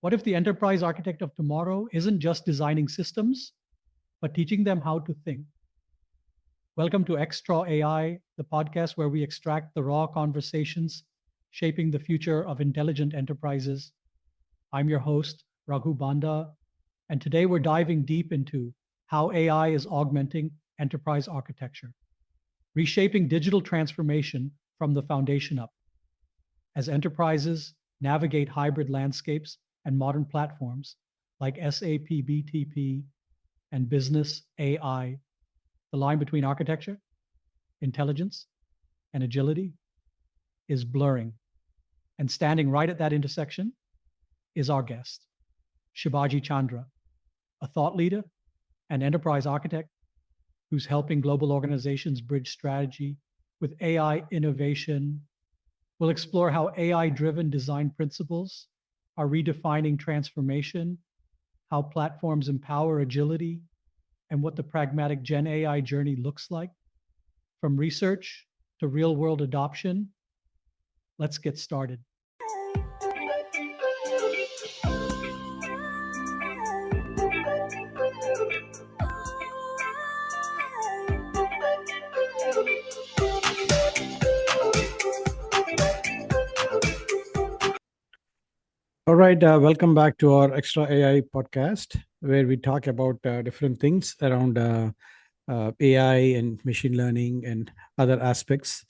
What if the enterprise architect of tomorrow isn't just designing systems, but teaching them how to think? Welcome to XTraw AI, the podcast where we extract the raw conversations shaping the future of intelligent enterprises. I'm your host, Raghu Banda, and today we're diving deep into how AI is augmenting enterprise architecture, reshaping digital transformation from the foundation up. As enterprises navigate hybrid landscapes and modern platforms like SAP BTP and business AI, the line between architecture, intelligence, and agility is blurring. And standing right at that intersection is our guest, Shibaji Chandra, a thought leader and enterprise architect who's helping global organizations bridge strategy with AI innovation. We'll explore how AI-driven design principles are redefining transformation, how platforms empower agility, and what the pragmatic Gen AI journey looks like. From research to real-world adoption, let's get started. All right, welcome back to our XTraw AI podcast, where we talk about different things around AI and machine learning and other aspects.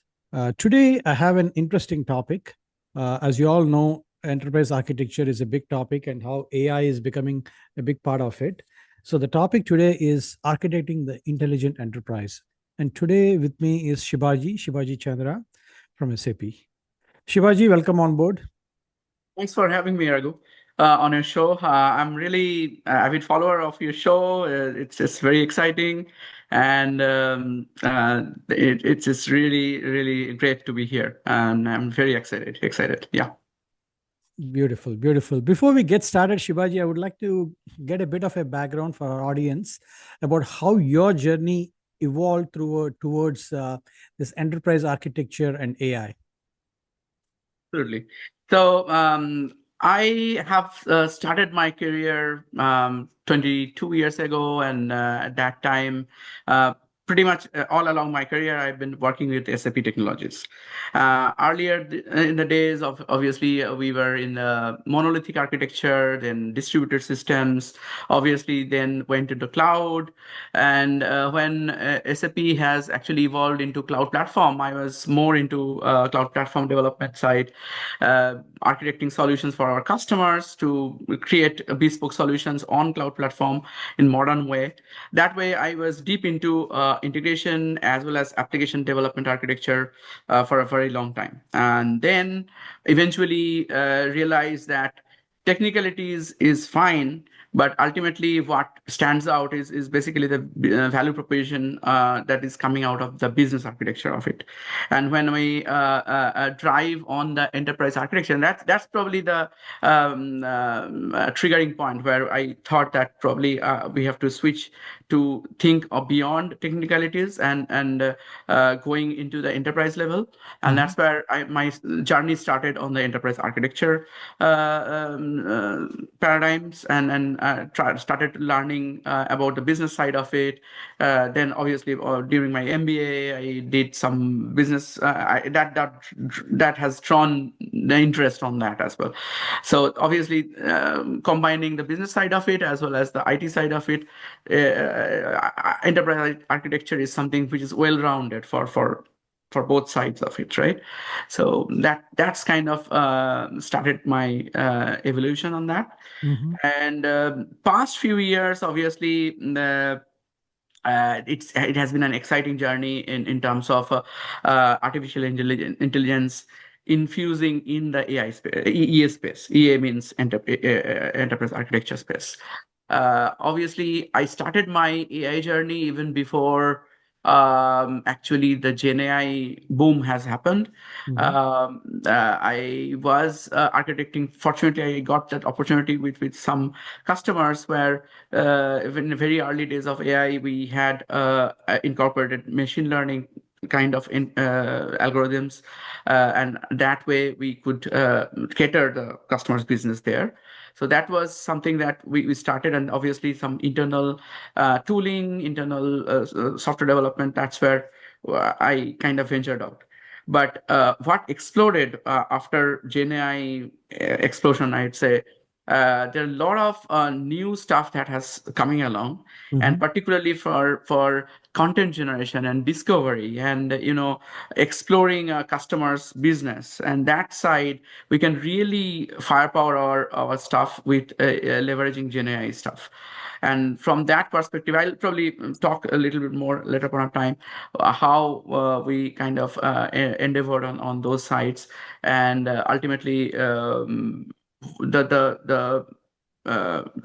Today, I have an interesting topic. As you all know, enterprise architecture is a big topic and how AI is becoming a big part of it. So the topic today is architecting the intelligent enterprise. And today with me is Shibaji Chandra from SAP. Shibaji, welcome on board. Thanks for having me, Raghu, on your show. I'm really avid follower of your show. It's just very exciting, and it's just really great to be here. And I'm very excited. Yeah. Beautiful, beautiful. Before we get started, Shibaji, I would like to get a bit of a background for our audience about how your journey evolved towards this enterprise architecture and AI. Absolutely. So I have started my career 22 years ago, and at that time, pretty much all along my career, I've been working with SAP technologies. Earlier in the days of obviously we were in monolithic architecture, then distributed systems. Obviously, then went into cloud, and when SAP has actually evolved into cloud platform, I was more into cloud platform development side, architecting solutions for our customers to create bespoke solutions on cloud platform in modern way. That way, I was deep into integration as well as application development architecture for a very long time, and then eventually realized that technicalities is fine, but ultimately what stands out is basically the value proposition that is coming out of the business architecture of it. And when we drive on the enterprise architecture, that's probably the triggering point where I thought that probably we have to switch to think of beyond technicalities and going into the enterprise level. And that's where my journey started on the enterprise architecture paradigms, and started learning about the business side of it. Then obviously during my MBA, I did some business that has drawn the interest on that as well. So obviously combining the business side of it as well as the IT side of it, enterprise architecture is something which is well-rounded for both sides of it, right? So that's kind of started my evolution on that. And past few years, obviously, it has been an exciting journey in terms of artificial intelligence infusing in the AI space, EA space. EA means enterprise architecture space. Obviously, I started my AI journey even before actually the Gen AI boom has happened. I was architecting. Fortunately, I got that opportunity with some customers where in the very early days of AI, we had incorporated machine learning kind of algorithms, and that way we could cater the customer's business there. So that was something that we started, and obviously some internal tooling, internal software development. That's where I kind of ventured out. But what exploded after GenAI explosion, I'd say, there are a lot of new stuff that has coming along, and particularly for content generation and discovery, and exploring a customer's business. And that side, we can really firepower our stuff with leveraging GenAI stuff. And from that perspective, I'll probably talk a little bit more later on time how we kind of endeavored on those sides, and ultimately the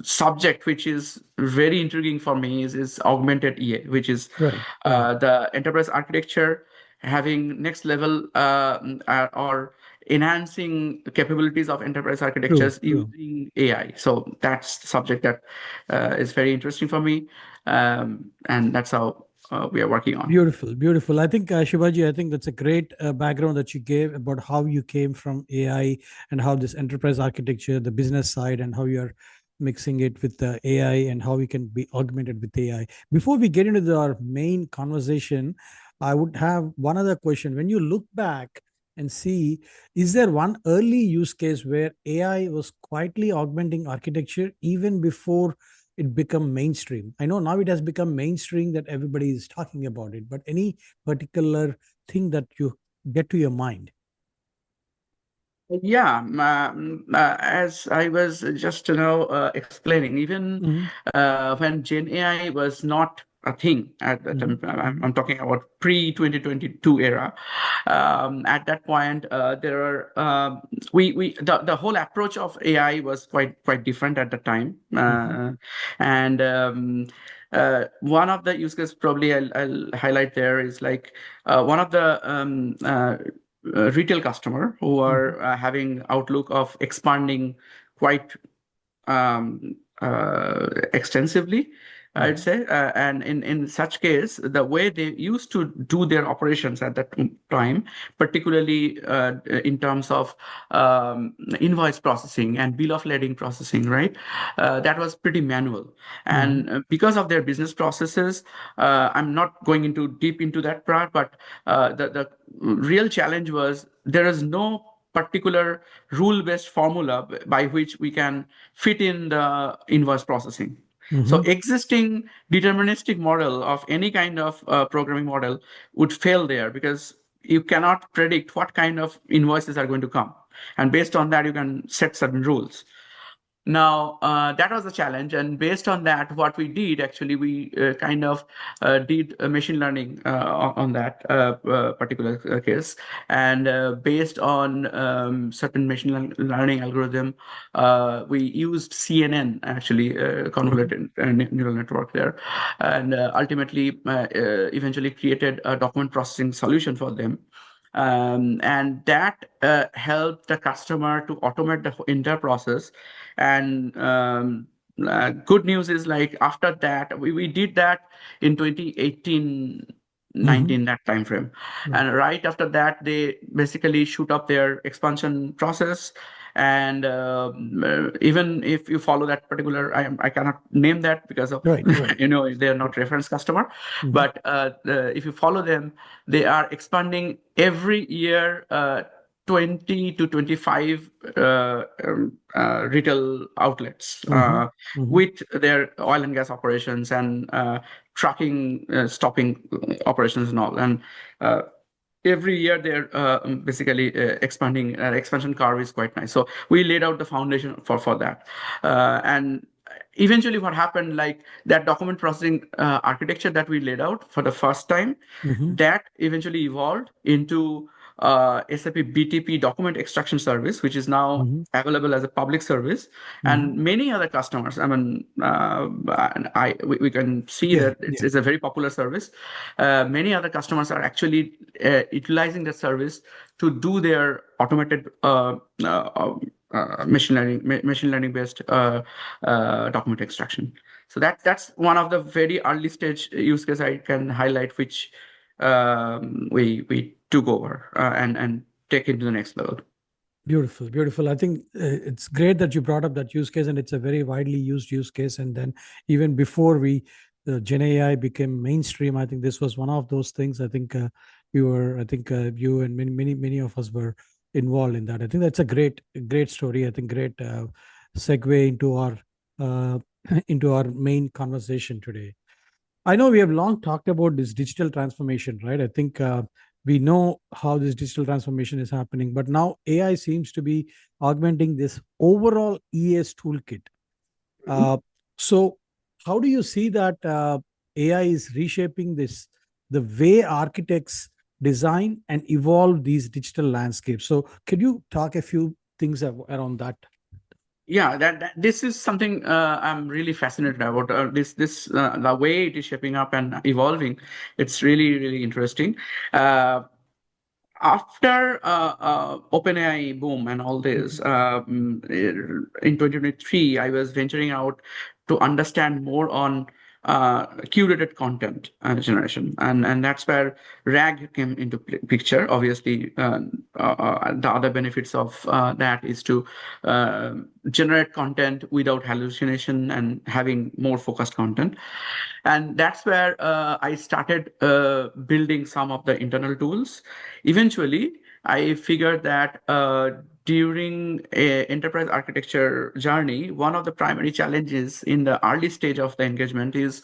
subject which is very intriguing for me is augmented EA, which is Right. the enterprise architecture having next level or enhancing the capabilities of enterprise True. architectures True. using AI. So that's the subject that is very interesting for me, and that's how we are working on. Beautiful, beautiful. I think, Shivaji, I think that's a great background that you gave about how you came from AI and how this enterprise architecture, the business side, and how you're mixing it with the AI and how we can be augmented with AI. Before we get into our main conversation, I would have one other question. When you look back and see, is there one early use case where AI was quietly augmenting architecture even before it become mainstream? I know now it has become mainstream that everybody is talking about it, but any particular thing that you get to your mind? Yeah, as I was just explaining, even Mhm. when Gen AI was not a thing at that time, I'm talking about pre 2022 era. At that point, there are we the whole approach of AI was quite different at the time, and one of the use cases probably I'll highlight there is like one of the retail customer who are having outlook of expanding quite extensively, I'd say. And in such case, the way they used to do their operations at that time, particularly in terms of invoice processing and bill of lading processing, right? That was pretty manual. And because of their business processes, I'm not going into deep into that part, but the real challenge was there is no particular rule-based formula by which we can fit in the invoice processing. So existing deterministic model of any kind of programming model would fail there, because you cannot predict what kind of invoices are going to come. And based on that, you can set certain rules. Now, that was the challenge. And based on that, what we did actually, we kind of did machine learning on that particular case. And based on certain machine learning algorithm, we used CNN, actually, convoluted neural network there. And ultimately, eventually created a document processing solution for them. And that helped the customer to automate the entire process. And good news is, like, after that, we did that in 2018 19, that time frame. Right. And right after that, they basically shoot up their expansion process. And even if you follow that particular, I cannot name that because of Right. Right. they are not reference customer. Mhm. But if you follow them, they are expanding every year 20 to 25 retail outlets with their oil and gas operations and trucking, stopping operations and all. And every year they're basically expanding. Expansion curve is quite nice. So we laid out the foundation for that. And eventually what happened, like that document processing architecture that we laid out for the first time, that eventually evolved into SAP BTP document extraction service, which is now available as a public service. And many other customers, I mean, and we can see Yeah. that it's a very popular service. Many other customers are actually utilizing that service to do their automated machine learning based document extraction. So that's one of the very early stage use case I can highlight, which we took over and take it to the next level. Beautiful, beautiful. I think it's great that you brought up that use case, and it's a very widely used use case. And then even before Gen AI became mainstream, I think this was one of those things. I think you and many of us were involved in that. I think that's a great story. I think great segue uh, into our main conversation today. I know we have long talked about this digital transformation, right? I think we know how this digital transformation is happening, but now AI seems to be augmenting this overall ES toolkit. Uh, so, how do you see that AI is reshaping the way architects design and evolve these digital landscapes? So, could you talk a few things around that? Yeah, that this is something I'm really fascinated about. This the way it is shaping up and evolving. It's really interesting. Uh, After OpenAI boom and all this, in 2023, I was venturing out to understand more on curated content generation, and that's where RAG came into picture. Obviously, the other benefits of that is to uh, generate content without hallucination and having more focused content. And that's where I started building some of the internal tools. Eventually I figured that during a enterprise architecture journey, one of the primary challenges in the early stage of the engagement is,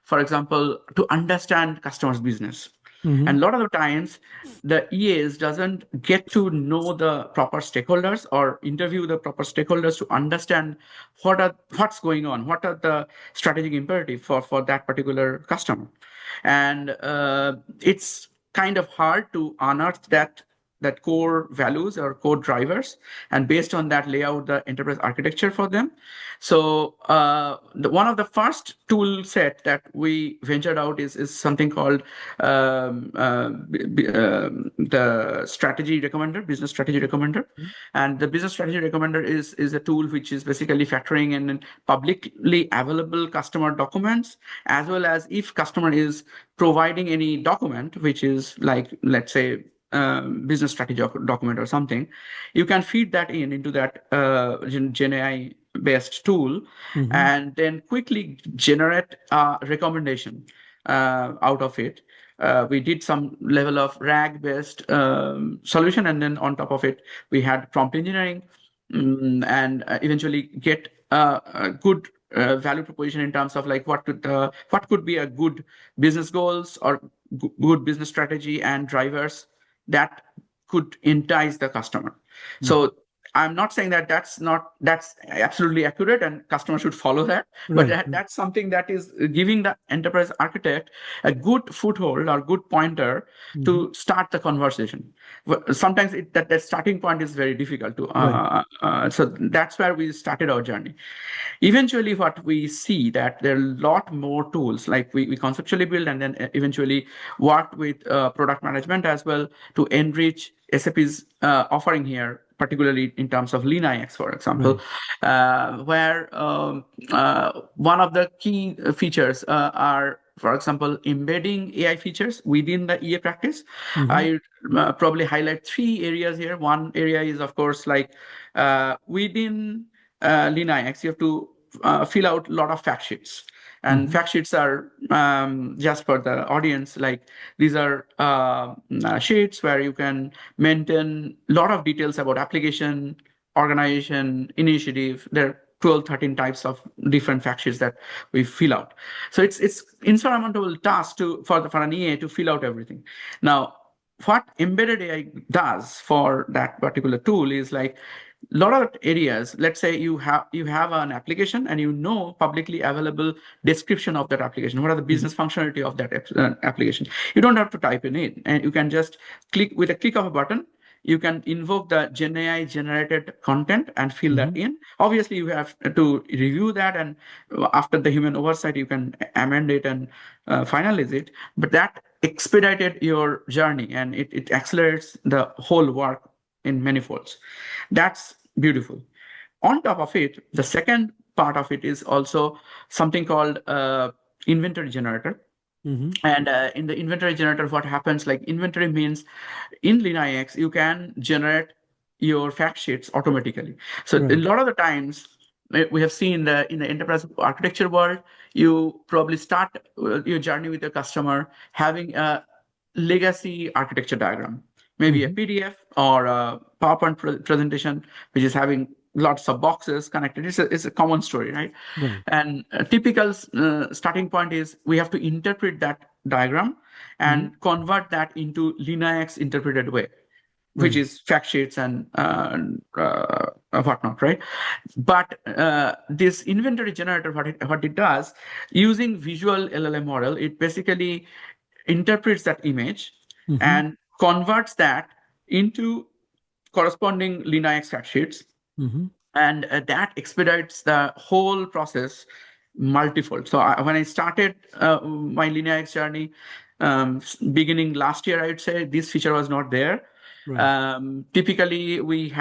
for example, to understand customers business. Mm-hmm. And a lot of the times the EAs doesn't get to know the proper stakeholders or interview the proper stakeholders to understand what's going on, what are the strategic imperative for that particular customer. And it's kind of hard to unearth that core values or core drivers, and based on that lay out the enterprise architecture for them. So one of the first tool set that we ventured out is something called the strategy recommender, business strategy recommender. And the business strategy recommender is a tool which is basically factoring in publicly available customer documents, as well as if customer is providing any document which is like, let's say, business strategy document or something, you can feed that into that Gen AI based tool, Mm-hmm. and then quickly generate a recommendation out of it. We did some level of RAG based solution, and then on top of it we had prompt engineering, and eventually get a good value proposition in terms of like what could be a good business goals or good business strategy and drivers that could entice the customer. So I'm not saying that that's absolutely accurate and customers should follow that, but Right. that's something that is giving the enterprise architect a good foothold or good pointer Mm-hmm. to start the conversation. Sometimes that starting point is very difficult to Right. so that's where we started our journey. Eventually what we see that there are a lot more tools, like we conceptually build and then eventually worked with product management as well to enrich SAP's offering here, particularly in terms of Lean IX, for example, Right. where one of the key features are, for example, embedding AI features within the EA practice. Mm-hmm. I probably highlight three areas here. One area is, of course, like within Lean IX, you have to fill out a lot of fact sheets. And Mm-hmm. fact sheets are, just for the audience, like these are sheets where you can maintain a lot of details about application, organization, initiative. There are 12, 13 types of different fact sheets that we fill out. So it's insurmountable task for an EA to fill out everything. Now, what embedded AI does for that particular tool is like a lot of areas. Let's say you have an application and you know publicly available description of that application, what are the Mm-hmm. business functionality of that application. You don't have to type in, and you can just click with a click of a button. You can invoke the Gen AI generated content and fill Mm-hmm. that in. Obviously you have to review that, and after the human oversight you can amend it and finalize it, but that expedited your journey and it accelerates the whole work in many folds. That's beautiful. On top of it, the second part of it is also something called inventory generator. Mm-hmm. And in the inventory generator, what happens, like inventory means in LeanIX, you can generate your fact sheets automatically. So a Right. lot of the times we have seen in the enterprise architecture world, you probably start your journey with your customer having a legacy architecture diagram, maybe a Mm-hmm. PDF or a PowerPoint presentation, which is having lots of boxes connected. It's a common story, right? Right. And a typical starting point is we have to interpret that diagram Mm-hmm. and convert that into LeanIX interpreted way, which Right. is fact sheets and whatnot, right? But this inventory generator, what it does, using visual LLM model, it basically interprets that image Mm-hmm. and converts that into corresponding LeanIX fact sheets, Mm-hmm. and that expedites the whole process multifold. So when I started my LeanIX journey, beginning last year, I would say this feature was not there. Right. Typically, we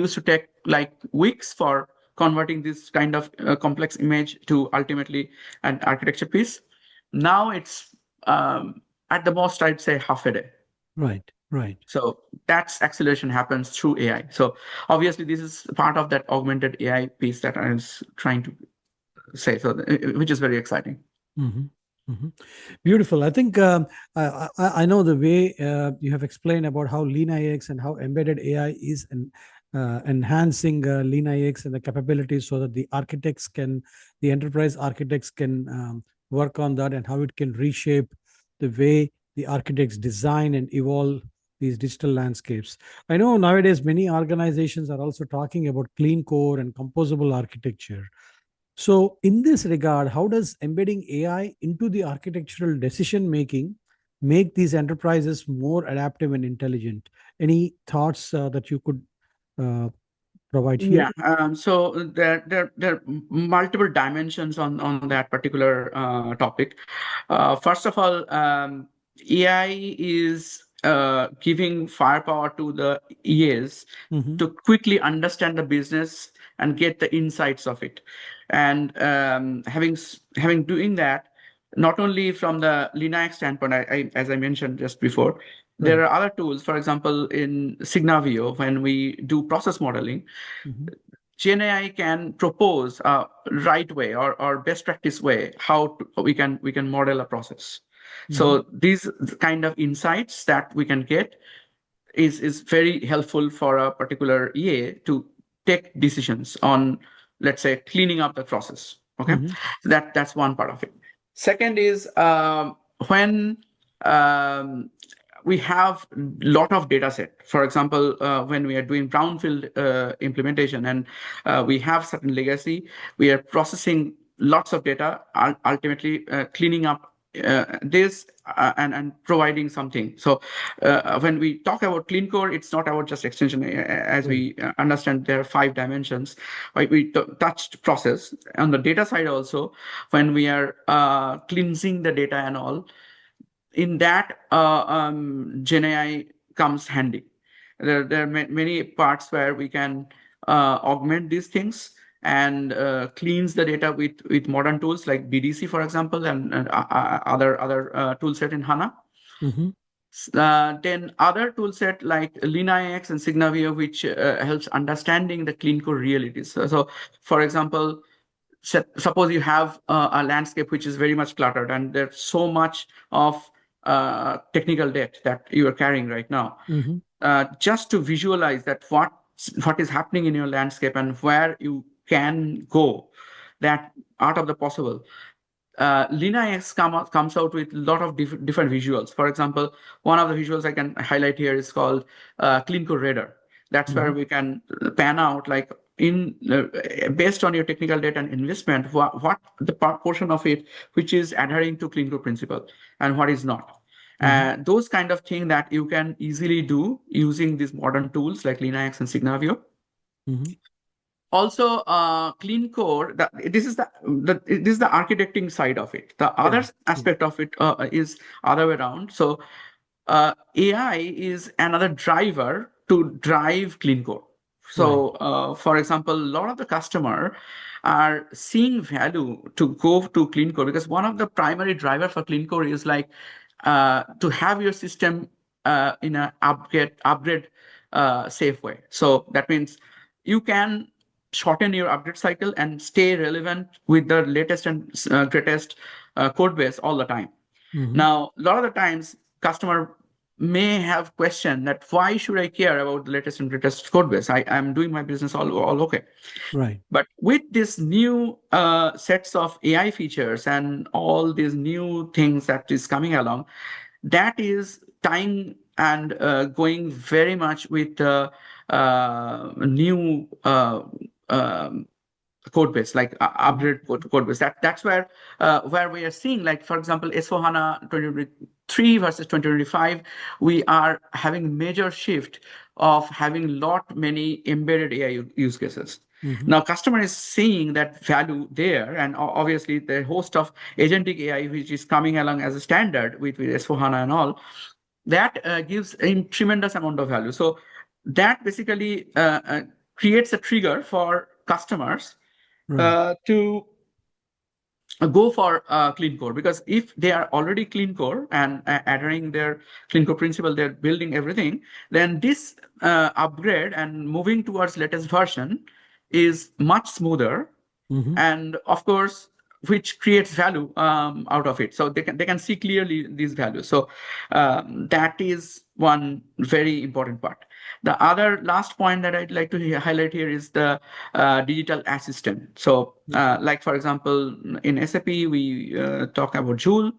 used to take like weeks for converting this kind of complex image to ultimately an architecture piece. Now it's at the most, I'd say half a day. Right. Right. So that's acceleration happens through AI. So obviously, this is part of that augmented AI piece that I was trying to say. So which is very exciting. Mm-hmm. Mm-hmm. Beautiful. I think I know the way you have explained about how LeanIX and how embedded AI is enhancing LeanIX and the capabilities so that the enterprise architects can work on that and how it can reshape the way the architects design and evolve these digital landscapes. I know nowadays many organizations are also talking about clean core and composable architecture. So, in this regard, how does embedding AI into the architectural decision making make these enterprises more adaptive and intelligent? Any thoughts that you could uh, provide here? Yeah. So there are multiple dimensions on that particular topic. First of all, AI is giving firepower to the EAs Mm-hmm. to quickly understand the business and get the insights of it. And having doing that, not only from the Linux standpoint, as I mentioned just before, there Right. are other tools. For example, in Signavio, when we do process modeling, Mm-hmm. GenAI can propose a right way or best practice way how we can model a process. Mm-hmm. So these kind of insights that we can get is very helpful for a particular EA to take decisions on, let's say, cleaning up the process. Okay, Mm-hmm. so that's one part of it. Second is when um, we have lot of data set. For example, when we are doing brownfield implementation and we have certain legacy, we are processing lots of data, ultimately cleaning up this and providing something. So when we talk about clean core, it's not about just extension. As Right. we understand, there are 5 dimensions. Right? We touched process on the data side also. When we are cleansing the data and all, in that Gen AI comes handy. There are many parts where we can augment these things and cleans the data with modern tools like BDC, for example, and other tool set in HANA. Mm-hmm. Then other tool set like LeanIX and Signavio, which helps understanding the clean core realities. So for example, suppose you have a landscape which is very much cluttered and there's so much of technical debt that you are carrying right now. Mm-hmm. Just to visualize that what is happening in your landscape and where you can go, that art of the possible. Linux comes out with a lot of different visuals. For example, one of the visuals I can highlight here is called Clean Core Radar. That's Mm-hmm. where we can pan out, like in based on your technical data and investment, what the portion of it which is adhering to Clean Core principle and what is not. Mm-hmm. Those kind of thing that you can easily do using these modern tools like Linux and Signavio. Mm-hmm. Also clean core, this is the architecting side of it. The Yeah. other Yeah. aspect of it is other way around. So AI is another driver to drive clean core. So, for example, a lot of the customer are seeing value to go to clean core, because one of the primary driver for clean core is like to have your system in a upgrade safe way. So that means you can shorten your upgrade cycle and stay relevant with the latest and greatest code base all the time. Mhm. Now, a lot of the times, customer may have question that why should I care about the latest and greatest code base? I'm doing my business all okay. Right. But with this new sets of AI features and all these new things that is coming along, that is tying and going very much with the new code base, like upgrade code base. That's where we are seeing, like for example, S/4HANA 2023 versus 2025, we are having major shift of having lot many embedded AI use cases. Mhm. Now, customer is seeing that value there, and obviously the host of agentic AI, which is coming along as a standard with S/4HANA and all, that gives a tremendous amount of value. So that basically creates a trigger for customers Right. to go for clean core, because if they are already clean core and adhering their clean core principle, they're building everything, then this upgrade and moving towards latest version is much smoother, Mhm. and of course which creates value out of it, so they can see clearly these values. So that is one very important part. The other last point that I'd like to highlight here is the digital assistant. So like for example, in SAP we talk about Joule,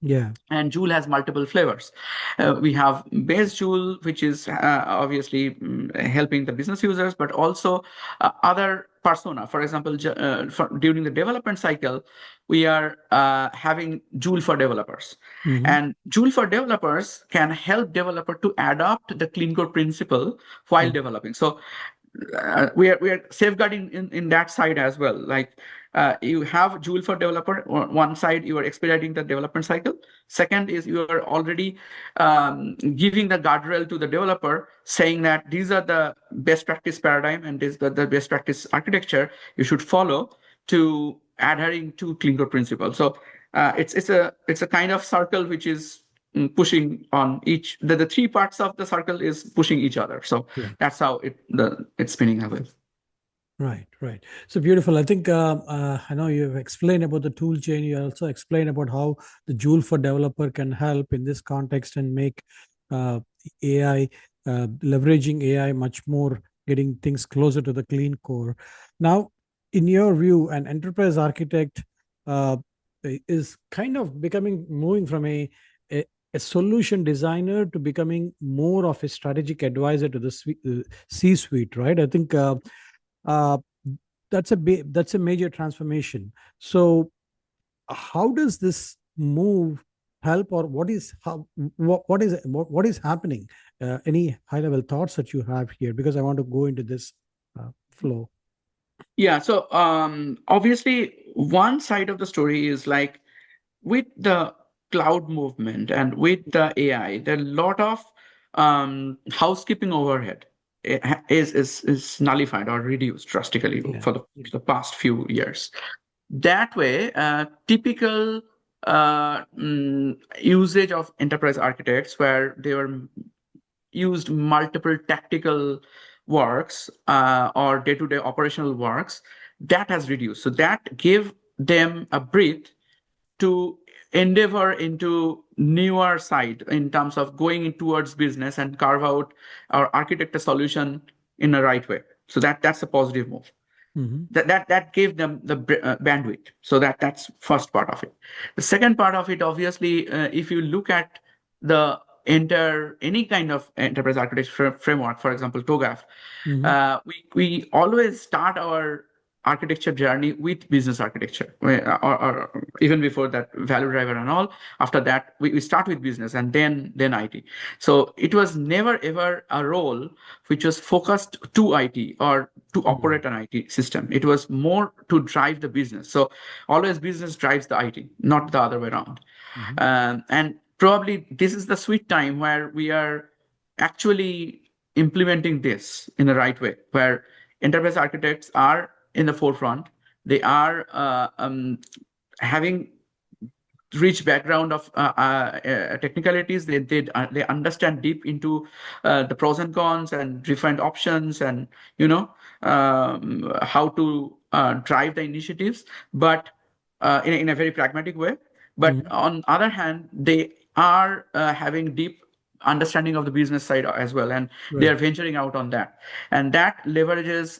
Yeah. and Joule has multiple flavors. We have base Joule, which is obviously helping the business users, but also other persona. For example, during the development cycle, we are having Joule for developers. Mhm. And Joule for developers can help developer to adopt the clean code principle while Mhm. developing. So we are safeguarding in that side as well. Like you have Joule for developer. One side you are expediting the development cycle. Second is you are already giving the guardrail to the developer, saying that these are the best practice paradigm and this the best practice architecture you should follow to adhering to clean code principle. So it's a kind of circle which is pushing on each, the three parts of the circle is pushing each other. So Yeah. that's how it's spinning away. Right, right. So beautiful. I think I know you've explained about the tool chain. You also explained about how the Joule for developer can help in this context and make AI, leveraging AI much more, getting things closer to the clean core. Now, in your view, an enterprise architect uh, is kind of becoming, moving from a, a solution designer to becoming more of a strategic advisor to the C-suite, right? I think uh, that's a major transformation. So how does this move help, or what is how what is happening? Any high level thoughts that you have here, because I want to go into this flow. Yeah. So obviously, one side of the story is like with the cloud movement and with the AI, there are a lot of housekeeping overhead is nullified or reduced drastically Yeah. for the past few years. That way, typical usage of enterprise architects, where they were used multiple tactical works or day-to-day operational works, that has reduced. So that gave them a breath to endeavor into newer side in terms of going towards business and carve out or architect a solution in a right way. So that's a positive move. Mm-hmm. That gave them the bandwidth. So that's first part of it. The second part of it, obviously, if you look at the enter any kind of enterprise architecture framework, for example TOGAF, Mm-hmm. we always start our architecture journey with business architecture, or even before that value driver and all. After that we start with business and then IT. So it was never ever a role which was focused to IT or to Mm-hmm. operate an IT system. It was more to drive the business. So always business drives the IT, not the other way around. Mm-hmm. And probably this is the sweet time where we are actually implementing this in the right way, where enterprise architects are in the forefront. They are having rich background of technicalities. They understand deep into the pros and cons and different options, and how to drive the initiatives, but in a very pragmatic way. But Mhm. on other hand, they are having deep understanding of the business side as well, and they are Right. venturing out on that, and that leverages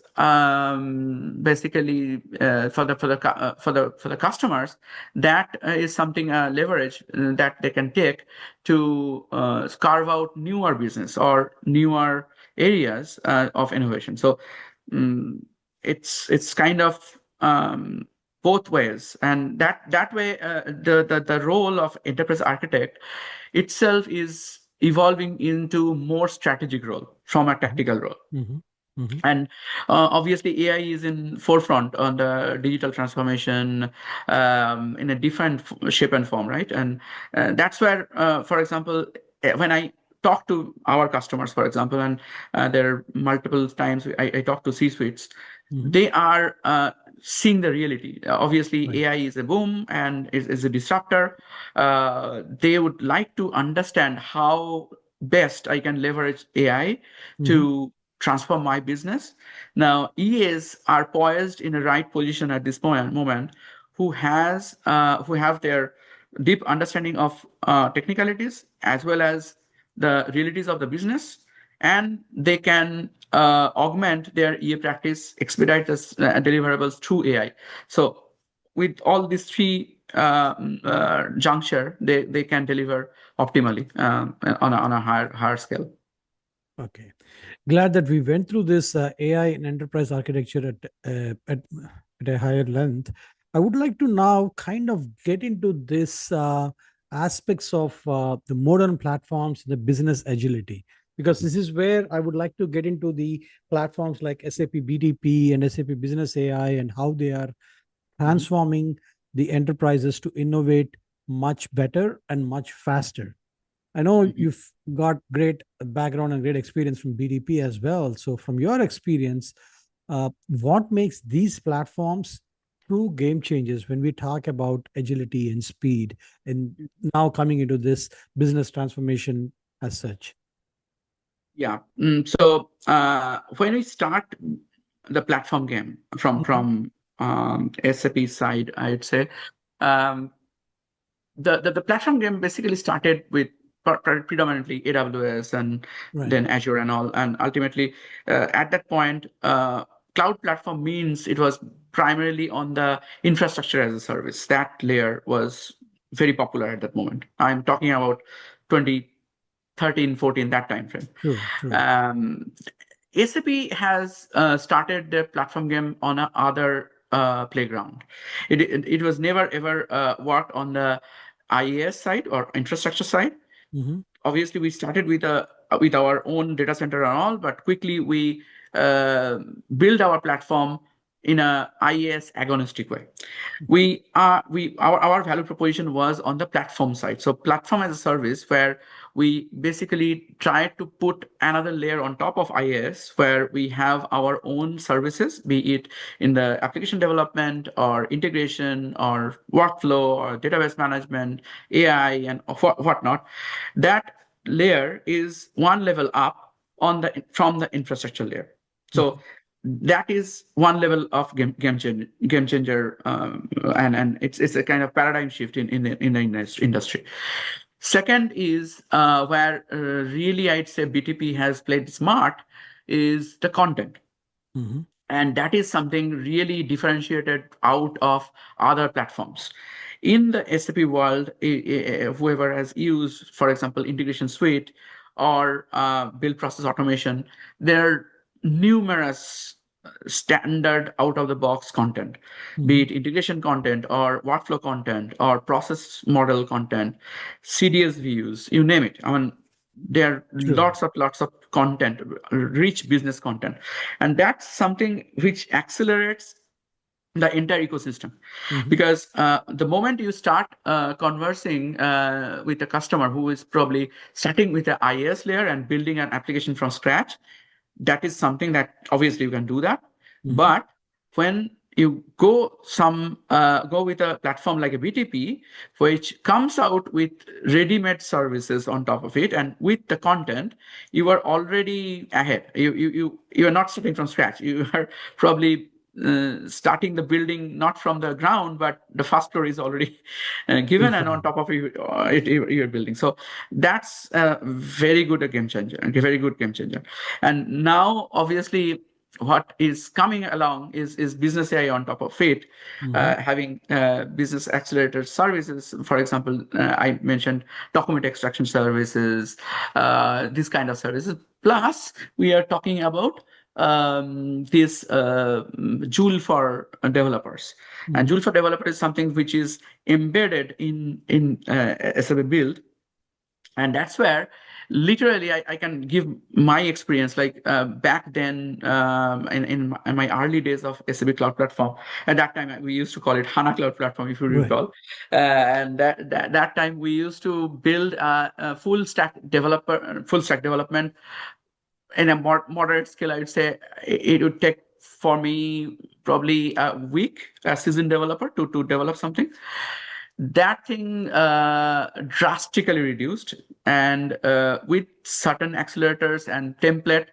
basically for the customers. That is something leverage that they can take to carve out newer business or newer areas of innovation. So um, it's kind of both ways, and that way the role of enterprise architect itself is evolving into more strategic role from a Mhm. tactical role. Mhm. Mhm. And obviously AI is in forefront on the digital transformation in a different shape and form, right? And that's where for example, when I talk to our customers, for example, and there are multiple times I talk to C-suites, Mhm. they are seeing the reality. Obviously, Right. AI is a boom and is a disruptor. They would like to understand how best I can leverage AI Mhm. to transform my business. Now, EAs are poised in a right position at this moment, who have their deep understanding of technicalities as well as the realities of the business, and they can augment their EA practice, expedite the deliverables through AI. So, with all these three juncture, they can deliver optimally on a higher scale. Okay. Glad that we went through this AI and enterprise architecture at a higher length. I would like to now kind of get into this aspects of the modern platforms, the business agility, because this is where I would like to get into the platforms like SAP BTP and SAP Business AI and how they are Mhm. transforming the enterprises to innovate much better and much faster. I know Mhm. you've got great background and great experience from BDP as well. So, from your experience, what makes these platforms true game changers when we talk about agility and speed, and now coming into this business transformation as such? Yeah. So when we start the platform game Mhm. from SAP side, I'd say um, the platform game basically started with predominantly AWS and Right. then Azure and all, and ultimately at that point, cloud platform means it was primarily on the infrastructure as a service. That layer was very popular at that moment. I'm talking about 2013, 14, that time frame. True. True. Um, SAP has started their platform game on a other playground. It was never ever worked on the IaaS side or infrastructure side. Hmm. Obviously we started with our own data center and all, but quickly we uh, build our platform in a IaaS agnostic way. Our value proposition was on the platform side, so platform as a service, where we basically try to put another layer on top of IaaS, where we have our own services, be it in the application development or integration or workflow or database management, AI, and whatnot. That layer is one level up from the infrastructure layer. So that is one level of game changer, and it's a kind of paradigm shift in the industry. Second is where really I'd say BTP has played smart is the content, Hmm. and that is something really differentiated out of other platforms in the SAP world. Whoever has used, for example, integration suite or build process automation, there are numerous standard out of the box content, be Hmm. it integration content or workflow content or process model content, CDS views, you name it. I mean, there are True. lots of content, rich business content, and that's something which accelerates the entire ecosystem. Mhm. Because the moment you start conversing with a customer who is probably starting with the IAS layer and building an application from scratch, that is something that obviously you can do that. Mhm. But when you go with a platform like a BTP, which comes out with ready-made services on top of it, and with the content, you are already ahead. You are not starting from scratch. You are probably starting the building not from the ground, but the first floor is already given, and on top of it, you're building. So that's a very good game changer, a very good game changer. And now, obviously, what is coming along is business AI on top of it, having business accelerator services. For example, I mentioned document extraction services, this kind of services. Plus, we are talking about this Joule for developers. And Joule for developers is something which is embedded in SAP build. And that's where literally I can give my experience, like back then, in my early days of SAP Cloud Platform. At that time, we used to call it HANA Cloud Platform, if you Right. recall. And that time we used to build a full stack development in a moderate scale. I would say it would take for me probably a week, a seasoned developer, to develop something. That thing drastically reduced, and with certain accelerators and template,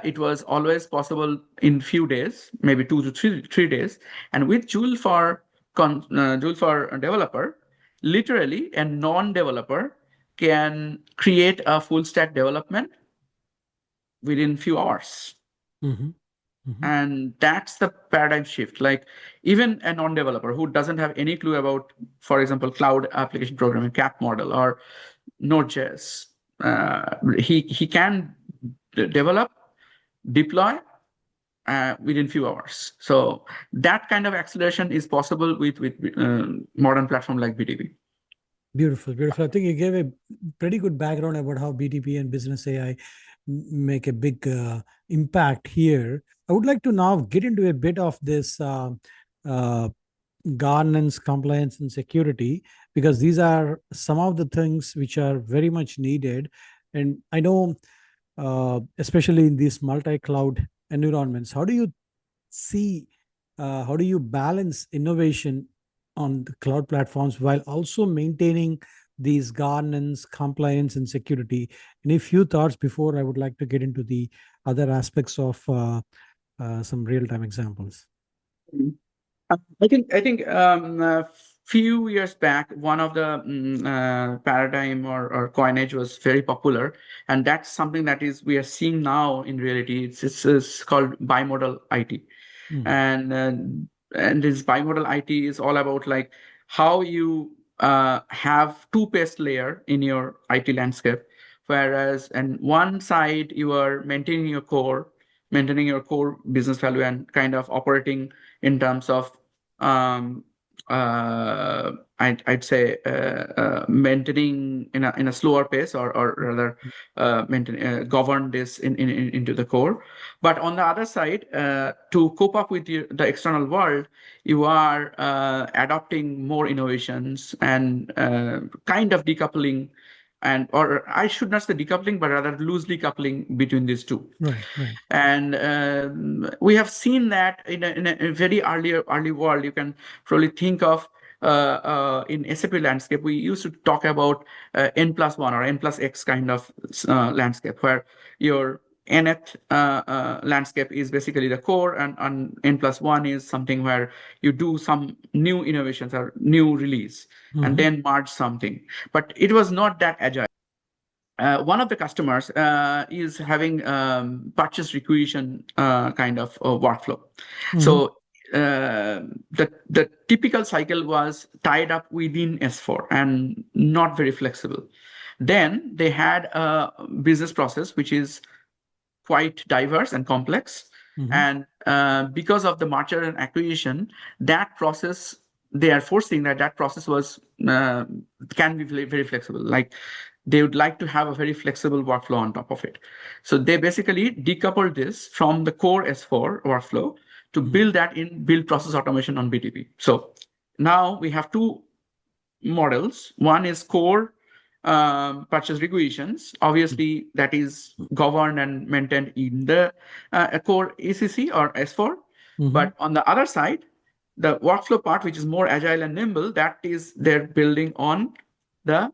it was always possible in few days, maybe 2 to 3 days. And with Joule for a developer, literally a non-developer can create a full stack development within few hours. Mhm. Mhm. And that's the paradigm shift. Like, even a non-developer who doesn't have any clue about, for example, cloud application programming, CAP model, or Node.js, he can develop, deploy within few hours. So that kind of acceleration is possible with modern platform like BTP. Beautiful, beautiful. I think you gave a pretty good background about how BTP and business AI make a big impact here. I would like to now get into a bit of this uh, governance, compliance, and security, because these are some of the things which are very much needed. And I know, especially in these multi-cloud environments, how do you see, how do you balance innovation on the cloud platforms while also maintaining these governance, compliance, and security? Any few thoughts before I would like to get into the other aspects of some real-time examples? I think few years back, one of the paradigm or coinage was very popular, and that's something that is we are seeing now in reality. It's called bimodal IT. And this bimodal IT is all about, like, how you have two-paced layer in your IT landscape, whereas on one side you are maintaining your core business value and kind of operating in terms of um, I'd say maintaining in a slower pace, or rather govern this into the core. But on the other side, to cope up with the external world, you are adopting more innovations and kind of decoupling, or I should not say decoupling, but rather loosely coupling between these two. Right, right. And we have seen that in a very early world. You can probably think of in SAP landscape, we used to talk about N+1 or N+X kind of landscape, where your nth landscape is basically the core, and N+1 is something where you do some new innovations or new release, and then merge something. But it was not that agile. One of the customers is having purchase requisition kind of workflow. So the typical cycle was tied up within S4 and not very flexible. Then they had a business process which is quite diverse and complex. And because of the merger and acquisition, that process, they are forcing that process was can be very flexible. Like, they would like to have a very flexible workflow on top of it. So they basically decoupled this from the core S4 workflow to build that in build process automation on BTP. So now we have two models. One is core purchase requisitions. Obviously, that is governed and maintained in the core ECC or S4. But on the other side, the workflow part, which is more agile and nimble, that is they're building on the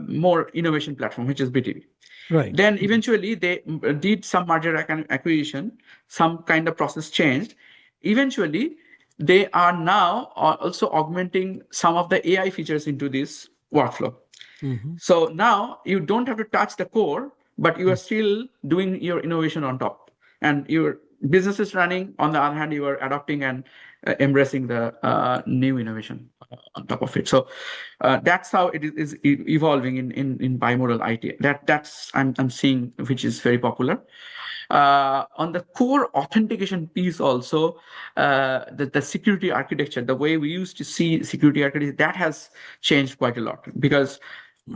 more innovation platform, which is BTP. Right. Then eventually they did some merger acquisition, some kind of process changed. Eventually, they are now also augmenting some of the AI features into this workflow. So now you don't have to touch the core, but you are still doing your innovation on top. And your business is running. On the other hand, you are adopting and embracing the new innovation on top of it. So that's how it is evolving in bimodal IT. That's I'm seeing, which is very popular. On the core authentication piece also, the security architecture, the way we used to see security architecture, that has changed quite a lot. Because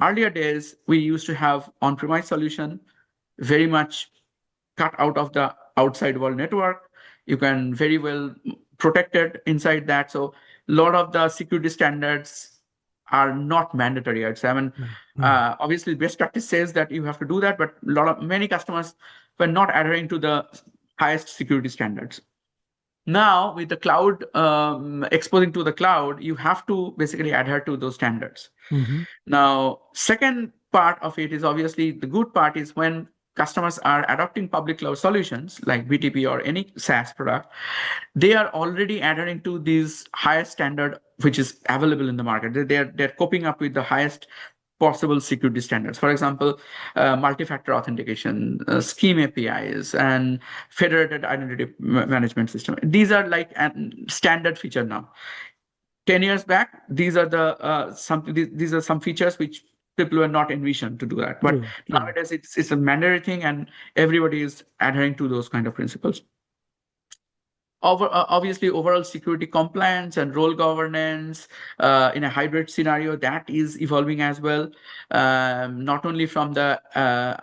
earlier days, we used to have on-premise solution, very much cut out of the outside world network. You can very well protect it inside that. So a lot of the security standards are not mandatory. I'd say. I mean, obviously, best practice says that you have to do that, but many customers were not adhering to the highest security standards. Now, with the cloud exposing to the cloud, you have to basically adhere to those standards. Now, second part of it is obviously the good part is when customers are adopting public cloud solutions like BTP or any SaaS product, they are already adhering to these highest standard which is available in the market. They're coping up with the highest possible security standards. For example, multi-factor authentication, scheme APIs, and federated identity management system. These are like a standard feature now. 10 years back, these are some features which people were not envisioned to do that. But nowadays, it's a mandatory thing, and everybody is adhering to those kind of principles. Obviously, overall security compliance and role governance in a hybrid scenario, that is evolving as well, not only from the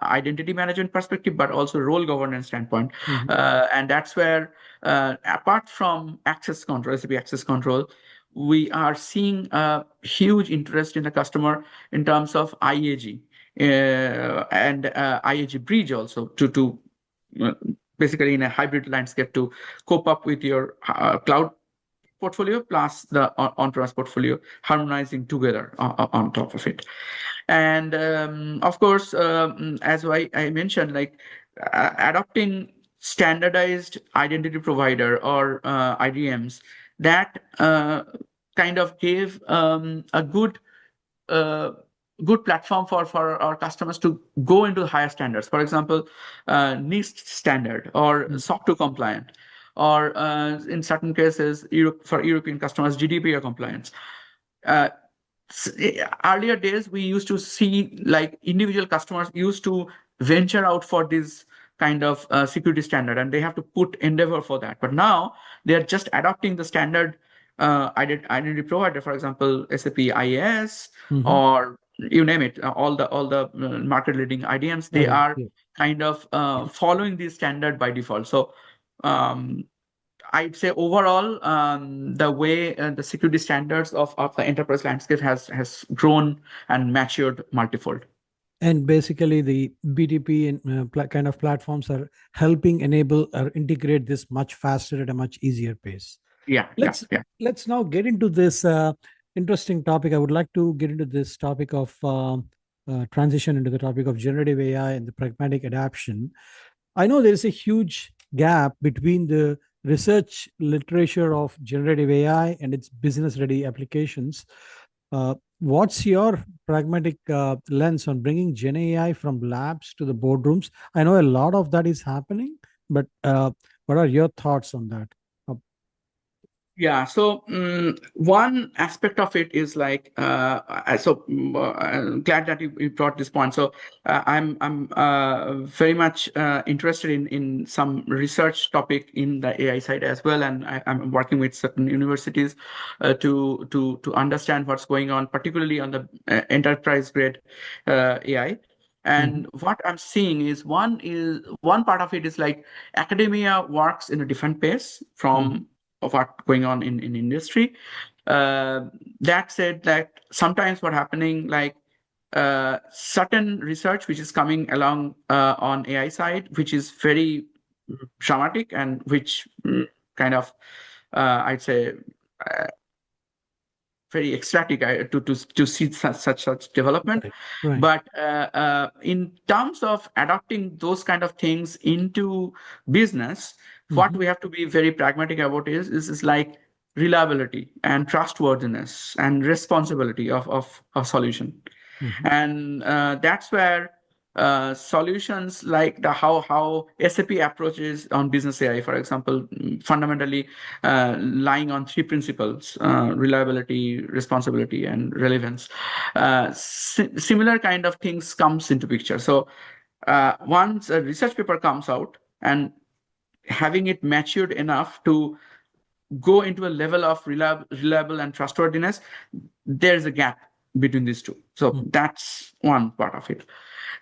identity management perspective, but also role governance standpoint. And that's where, apart from access control, recipe access control, we are seeing a huge interest in the customer in terms of IAG and IAG bridge also to basically in a hybrid landscape to cope up with your cloud portfolio plus the on-premise portfolio, harmonizing together on top of it. And of course, as I mentioned, like adopting standardized identity provider or IDMs, that kind of gave a good platform for our customers to go into higher standards. For example, NIST standard or SOC 2 compliant, or in certain cases, for European customers, GDPR compliance. Earlier days, we used to see like individual customers used to venture out for this kind of security standard, and they have to put endeavor for that. But now they are just adopting the standard identity provider, for example, SAP IAS or you name it, all the market leading IDMs. They are kind of following this standard by default. So I'd say overall, the way the security standards of the enterprise landscape has grown and matured multifold. And basically, the BTP and kind of platforms are helping enable or integrate this much faster at a much easier pace. Let's now get into this interesting topic. I would like to get into this topic of transition into the topic of generative AI and the pragmatic adaptation. I know there is a huge gap between the research literature of generative AI and its business-ready applications. What's your pragmatic lens on bringing Gen AI from labs to the boardrooms? I know a lot of that is happening, but what are your thoughts on that? Yeah, so one aspect of it is like, I'm glad that you brought this point. So I'm very much interested in some research topic in the AI side as well, and I'm working with certain universities to understand what's going on, particularly on the enterprise grade AI. And what I'm seeing is one part of it is like academia works in a different pace from of what going on in industry. That said, that sometimes what happening like certain research which is coming along on AI side, which is very dramatic and which kind of I'd say uh, very ecstatic to see such development. Right. Right. But in terms of adopting those kind of things into business, what we have to be very pragmatic about is like reliability and trustworthiness and responsibility of a solution. And that's where solutions like the how SAP approaches on business AI, for example, fundamentally lying on three principles: reliability, responsibility, and relevance. Similar kind of things comes into picture. So once a research paper comes out and having it matured enough to go into a level of reliable and trustworthiness, there's a gap between these two. So that's one part of it.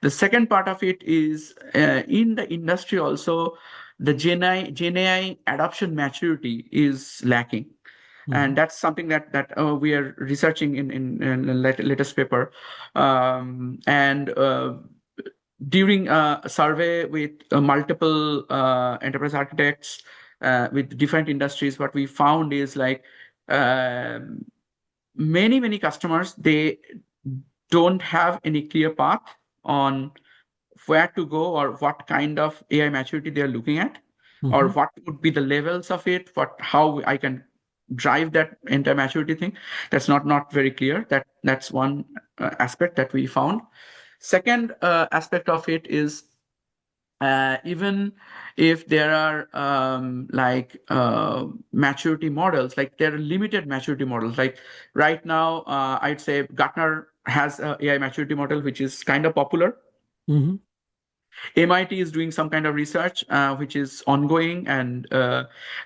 The second part of it is in the industry also, the Gen AI adoption maturity is lacking. And that's something that we are researching in the latest paper. And during a survey with multiple enterprise architects with different industries, what we found is like many customers, they don't have any clear path on where to go or what kind of AI maturity they're looking at, or what would be the levels of it, how I can drive that entire maturity thing. That's not very clear. That's one aspect that we found. Second aspect of it is even if there are maturity models, like there are limited maturity models. Like right now, I'd say Gartner has a AI maturity model which is kind of popular. MIT is doing some kind of research which is ongoing, and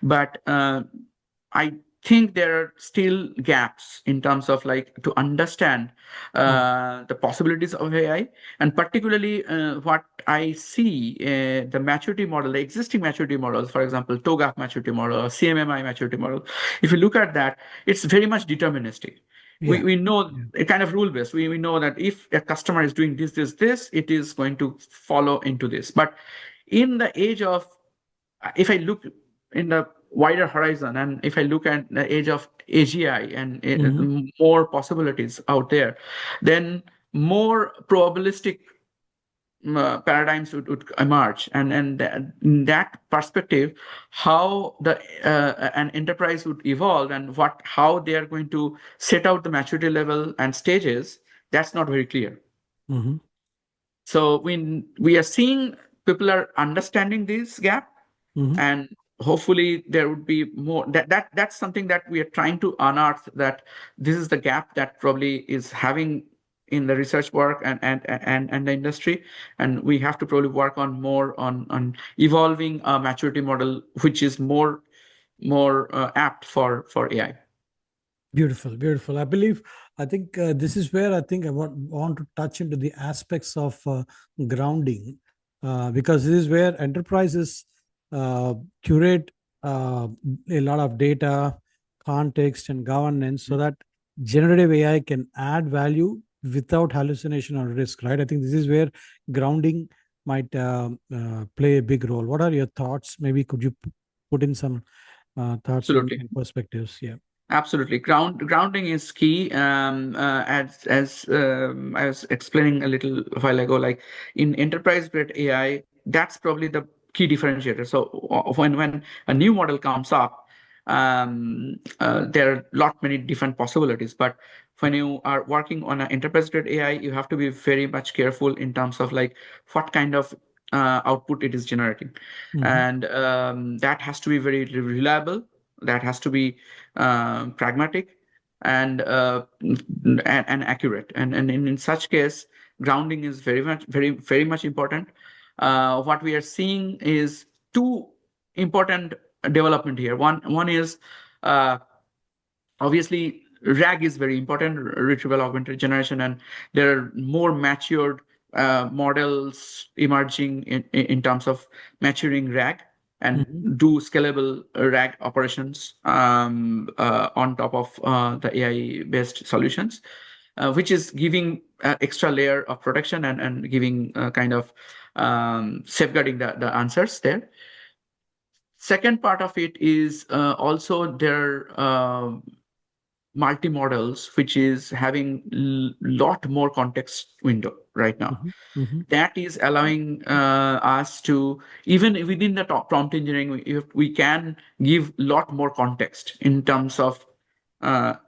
but I think there are still gaps in terms of like to understand the possibilities of AI, and particularly what I see the maturity model, the existing maturity models, for example, TOGAF maturity model or CMMI maturity model. If you look at that, it's very much deterministic. We know a kind of rule based. We know that if a customer is doing this, it is going to follow into this. But in the age of, if I look in the wider horizon, and if I look at the age of AGI and more possibilities out there, then more probabilistic paradigms would emerge, and in that perspective, how the an enterprise would evolve and how they are going to set out the maturity level and stages, that's not very clear. So we are seeing people are understanding this gap, and hopefully there would be more. That's something that we are trying to unearth, that this is the gap that probably is having in the research work and the industry, and we have to probably work on more on evolving a maturity model which is more apt for AI. Beautiful, beautiful. I think this is where I think I want to touch into the aspects of grounding, because this is where enterprises curate a lot of data, context, and governance so that generative AI can add value without hallucination or risk, right? I think this is where grounding might play a big role. What are your thoughts? Maybe could you put in some thoughts and perspectives? Yeah. Absolutely. Grounding is key. As I was explaining a little while ago, like in enterprise grade AI, that's probably the key differentiator. So when a new model comes up, there are many different possibilities. But when you are working on an enterprise grade AI, you have to be very much careful in terms of like what kind of output it is generating, and that has to be very reliable. That has to be pragmatic and accurate. And in such case, grounding is very much important. What we are seeing is two important development here. One is obviously RAG is very important, retrieval augmented generation, and there are more matured models emerging in terms of maturing RAG and Mhm. do scalable RAG operations on top of the AI-based solutions, which is giving extra layer of protection and giving kind of safeguarding the answers there. Second part of it is also their multi-models, which is having lot more context window right now. Mhm. Mhm. That is allowing us to, even within the prompt engineering, we can give lot more context in terms of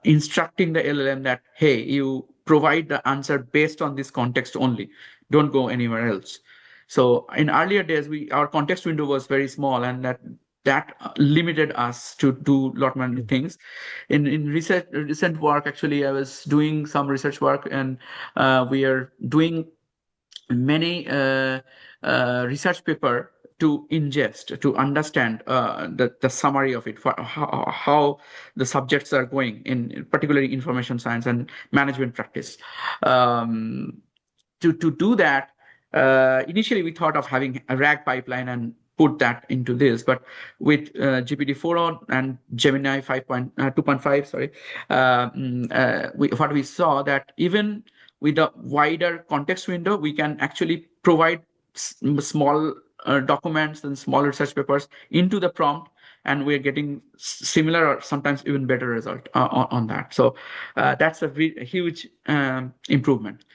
instructing the LLM that, hey, you provide the answer based on this context only. Don't go anywhere else. So in earlier days, our context window was very small, and that limited us to do lot many Okay. things. In recent work, actually, I was doing some research work, and we are doing many research paper to ingest, to understand the summary of it, for how the subjects are going in particularly information science and management practice. Um, to do that, initially we thought of having a RAG pipeline and put that into this, but with GPT-4 and Gemini 2.5, sorry, what we saw that even with a wider context window, we can actually provide small documents and small research papers into the prompt, and we're getting similar or sometimes even better result on that. So that's a huge improvement.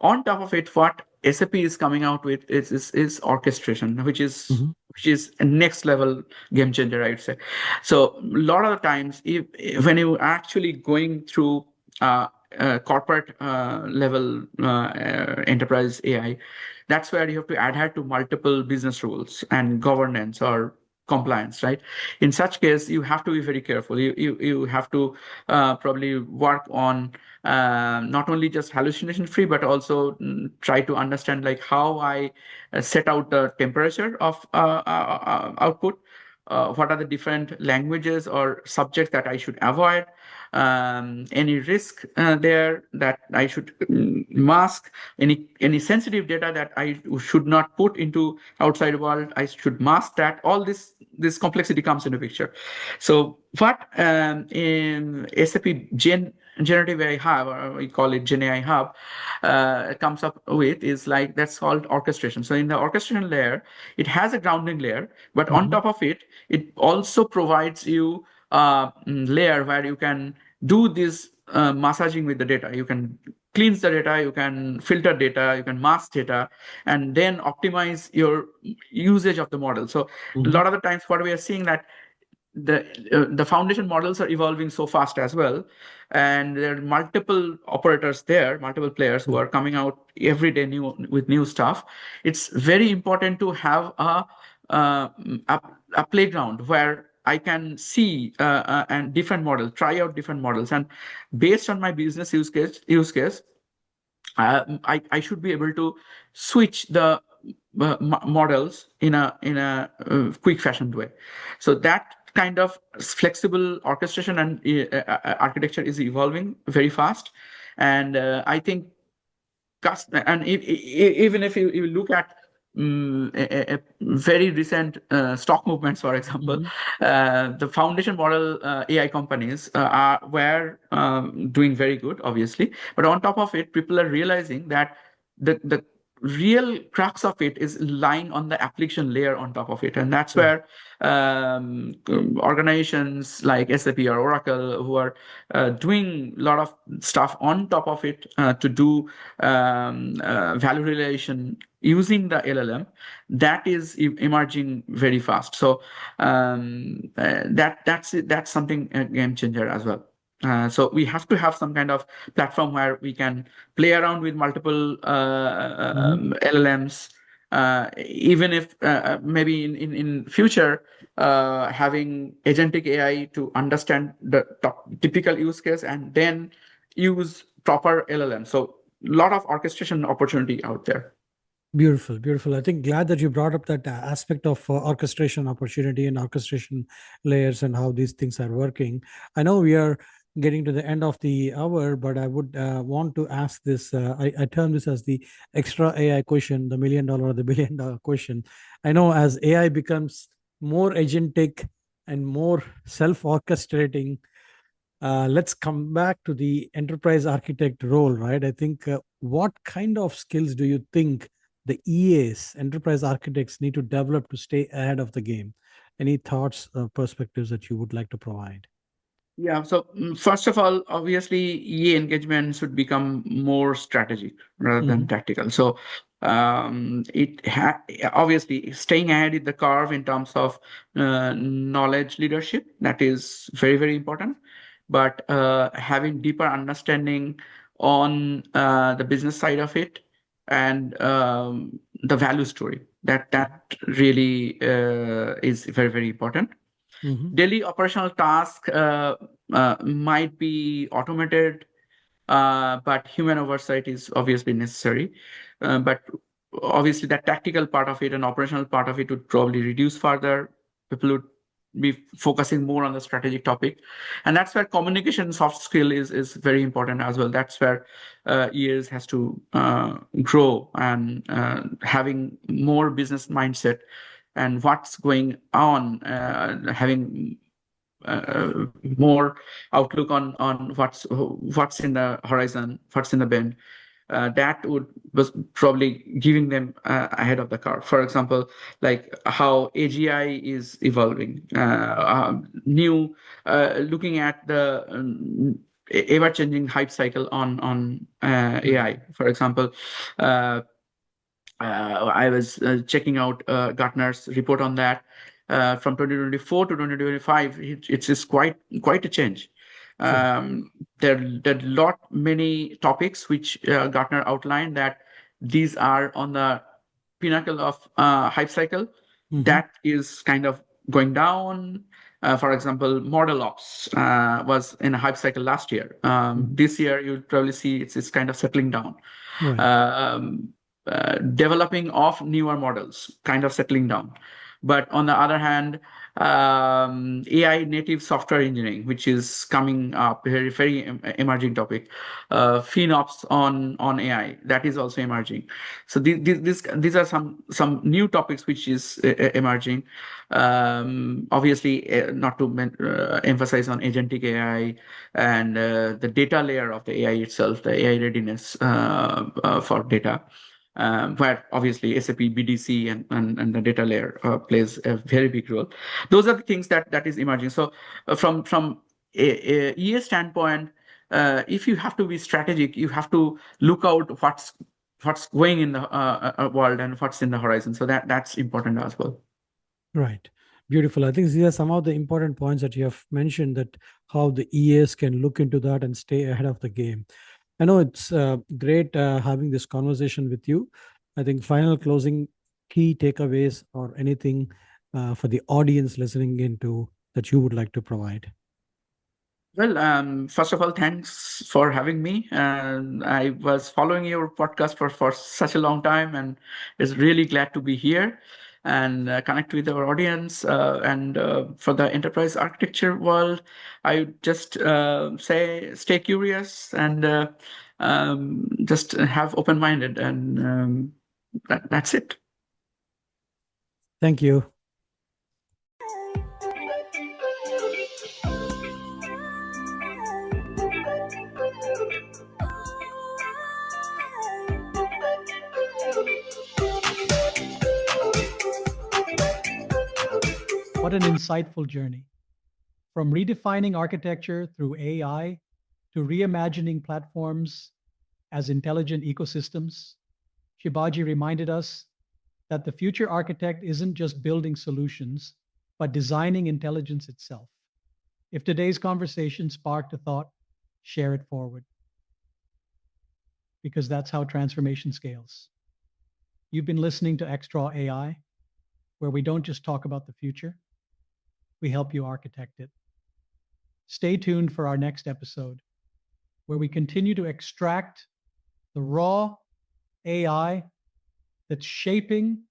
On top of it, what SAP is coming out with is orchestration, Mhm. which is a next level game changer, I would say. So a lot of the times, when you are actually going through corporate level enterprise AI, that's where you have to adhere to multiple business rules and governance or compliance, right? In such case, you have to be very careful. You have to probably work on not only just hallucination free, but also try to understand like how I set out the temperature of output. What are the different languages or subjects that I should avoid? Any risk there that I should mask? Any sensitive data that I should not put into outside world, I should mask that. All this complexity comes into picture. So what in SAP Generative AI Hub, or we call it Gen AI Hub, comes up with is like that's called orchestration. So in the orchestration layer, it has a grounding layer, but on Mhm. top of it, it also provides you a layer where you can do this massaging with the data. You can cleanse the data, you can filter data, you can mask data, and then optimize your usage of the model. So a Mhm. lot of the times, what we are seeing that the foundation models are evolving so fast as well, and there are multiple operators there, multiple players who Yeah. are coming out every day with new stuff. It's very important to have uh, a, a playground where I can see and different models, try out different models, and based on my business use case, I should be able to switch the models in a quick fashioned way. So that kind of flexible orchestration and architecture is evolving very fast, and I think and even if you look at a very recent stock movements, for example, Mhm. the foundation model AI companies were doing very good, obviously. But on top of it, people are realizing that the real crux of it is lying on the application layer on top of it, and that's Yeah. where organizations like SAP or Oracle, who are doing a lot of stuff on top of it to do value relation using the LLM, that is emerging very fast. So that's something a game changer as well. So we have to have some kind of platform where we can play around with multiple Mhm. LLMs, even if maybe in future having agentic AI to understand the typical use case and then use proper LLM. So a lot of orchestration opportunity out there. Beautiful, beautiful. I think glad that you brought up that aspect of orchestration opportunity and orchestration layers and how these things are working. I know we are getting to the end of the hour, but I would want to ask this. I term this as the extra AI question, the $1 million or the $1 billion question. I know as AI becomes more agentic and more self-orchestrating, let's come back to the enterprise architect role, right? I think what kind of skills do you think the EAs, enterprise architects, need to develop to stay ahead of the game? Any thoughts or perspectives that you would like to provide? Yeah. So first of all, obviously, EA engagement should become more strategic rather than Mhm. tactical. So obviously staying ahead in the curve in terms of knowledge leadership, that is very, very important. But having deeper understanding on the business side of it and the value story, that really is very, very important. Mhm. Daily operational tasks might be automated, but human oversight is obviously necessary. But obviously, that tactical part of it and operational part of it would probably reduce further. People would be focusing more on the strategic topic, and that's where communication soft skill is very important as well. That's where EAs has to grow and having more business mindset and what's going on, having more outlook on what's in the horizon, what's in the bend. That would was probably giving them ahead of the curve. For example, like how AGI is evolving, new, looking at the ever-changing hype cycle on Right. AI. For example, uh, I was checking out Gartner's report on that. From 2024 to 2025, it's just quite a change. True. There are lot many topics which Gartner outlined that these are on the pinnacle of hype cycle. Mhm. That is kind of going down. For example, model ops was in a hype cycle last year. Mhm. This year, you'll probably see it's kind of settling down. Right. Um, Developing of newer models, kind of settling down. But on the other hand, AI native software engineering, which is coming up, very very emerging topic. FinOps on AI, that is also emerging. So these are some new topics which is emerging. Obviously, not to emphasize on agentic AI and the data layer of the AI itself, the AI readiness for data, where obviously SAP BDC and the data layer plays a very big role. Those are the things that is emerging. So from a EA standpoint, if you have to be strategic, you have to look out what's going in the world and what's in the horizon. So that's important as well. Right. Beautiful. I think these are some of the important points that you have mentioned, that how the EAs can look into that and stay ahead of the game. I know it's great having this conversation with you. I think final closing key takeaways or anything for the audience listening into that you would like to provide. Well, first of all, thanks for having me. I was following your podcast for such a long time, and is really glad to be here and connect with our audience. And for the enterprise architecture world, I would just say stay curious and just have open-minded, and that's it. Thank you. What an insightful journey. From redefining architecture through AI to reimagining platforms as intelligent ecosystems, Shibaji reminded us that the future architect isn't just building solutions, but designing intelligence itself. If today's conversation sparked a thought, share it forward, because that's how transformation scales. You've been listening to XTraw AI, where we don't just talk about the future, we help you architect it. Stay tuned for our next episode, where we continue to extract the raw AI that's shaping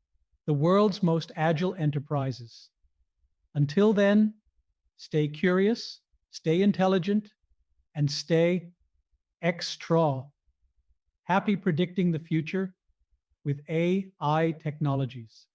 the world's most agile enterprises. Until then, stay curious, stay intelligent, and stay XTraw. Happy predicting the future with AI technologies.